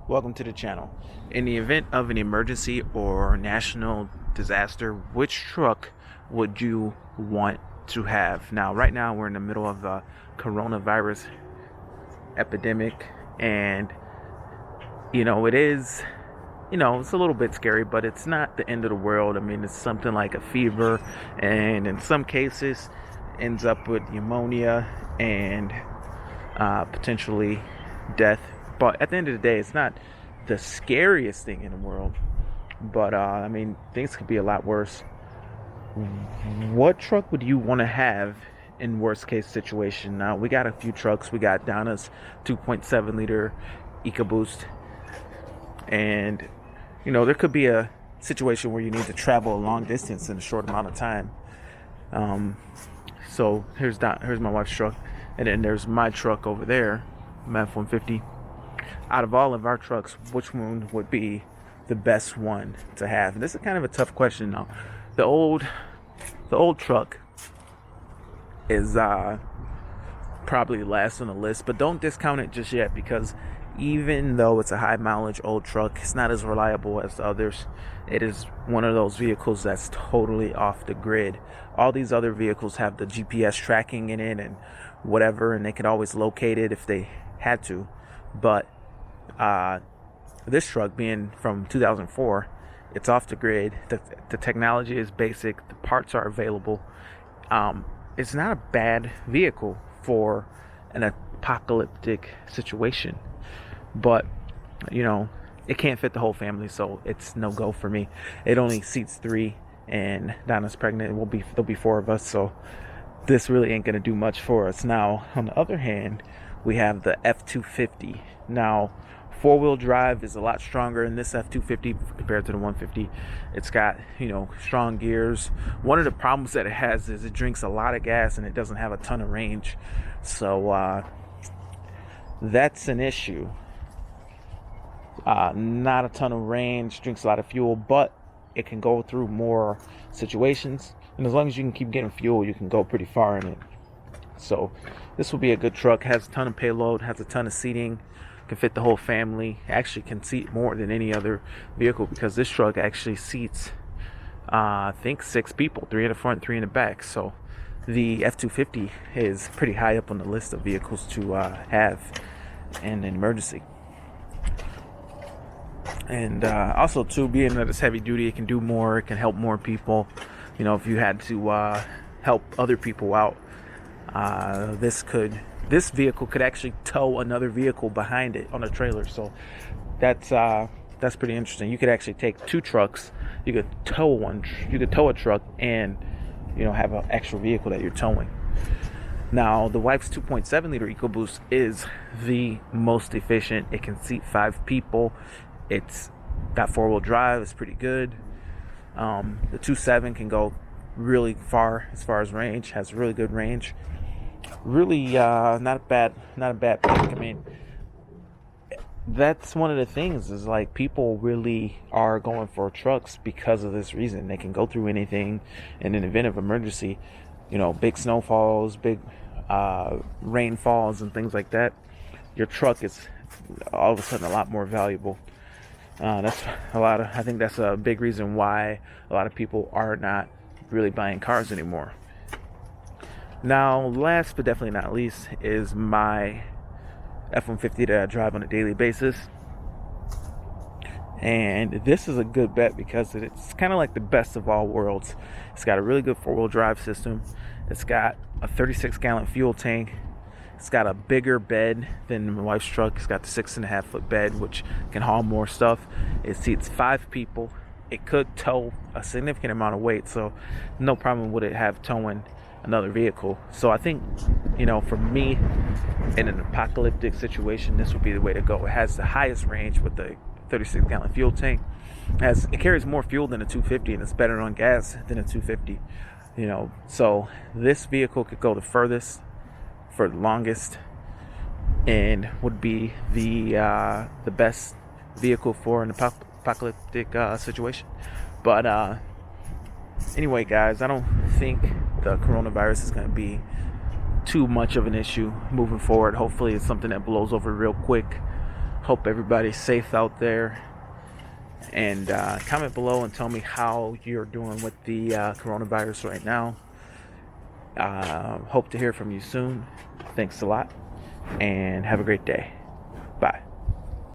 Welcome to the channel. In the event of an emergency or national disaster, which truck would you want to have? Now, right now, we're in the middle of a coronavirus epidemic, and it is, it's a little bit scary, but it's not the end of the world. I mean, it's something like a fever, and in some cases, ends up with pneumonia and potentially death. But at the end of the day, it's not the scariest thing in the world. But I mean, things could be a lot worse. What truck would you want to have in worst case situation? Now, we got a few trucks. We got Donna's 2.7 liter EcoBoost, and there could be a situation where you need to travel a long distance in a short amount of time. So here's my wife's truck, and then there's my truck over there, my F-150. Out of all of our trucks, which one would be the best one to have? And this is kind of a tough question now. The old truck is probably last on the list, but don't discount it just yet, because even though it's a high mileage old truck, it's not as reliable as the others. It is one of those vehicles that's totally off the grid. All these other vehicles have the GPS tracking in it and whatever, and they could always locate it if they had to. But this truck, being from 2004, it's off the grid. The technology is basic. The parts are available. It's not a bad vehicle for an apocalyptic situation, but it can't fit the whole family, so it's no go for me. It only seats 3, and Donna's pregnant. There'll be 4 of us, so this really ain't gonna do much for us. Now, on the other hand, we have the F-250. Now, 4-wheel drive is a lot stronger in this F-250 compared to the 150. It's got, strong gears. One of the problems that it has is it drinks a lot of gas and it doesn't have a ton of range. So that's an issue. Not a ton of range, drinks a lot of fuel, but it can go through more situations. And as long as you can keep getting fuel, you can go pretty far in it. So this will be a good truck. Has a ton of payload, has a ton of seating, can fit the whole family. Actually can seat more than any other vehicle, because this truck actually seats I think 6 people, 3 in the front, 3 in the back. So the F-250 is pretty high up on the list of vehicles to have in an emergency. And also too, being that it's heavy duty, it can do more, it can help more people. If you had to help other people out, this vehicle could actually tow another vehicle behind it on a trailer. So that's pretty interesting. You could actually take 2 trucks. You could tow a truck and have an extra vehicle that you're towing. Now, the wife's 2.7 liter EcoBoost is the most efficient. It can seat 5 people. It's got 4-wheel drive. It's pretty good. The 2.7 can go really far as range. Has really good range. Really not a bad pick. I mean, that's one of the things, is like, people really are going for trucks because of this reason. They can go through anything, and in the event of emergency, big snowfalls, big rainfalls and things like that, your truck is all of a sudden a lot more valuable. I think that's a big reason why a lot of people are not really buying cars anymore. Now, last but definitely not least is my F-150 that I drive on a daily basis. And this is a good bet because it's kind of like the best of all worlds. It's got a really good 4-wheel drive system. It's got a 36-gallon fuel tank. It's got a bigger bed than my wife's truck. It's got the 6.5-foot bed, which can haul more stuff. It seats 5 people. It could tow a significant amount of weight, so no problem would it have towing another vehicle. So I think, for me, in an apocalyptic situation, this would be the way to go. It has the highest range with the 36-gallon fuel tank. It carries more fuel than a 250, and it's better on gas than a 250. So this vehicle could go the furthest for the longest, and would be the best vehicle for an apocalyptic situation. But anyway, guys, I don't think the coronavirus is going to be too much of an issue moving forward. Hopefully it's something that blows over real quick. Hope everybody's safe out there. And comment below and tell me how you're doing with the coronavirus right now. Hope to hear from you soon. Thanks a lot, and have a great day.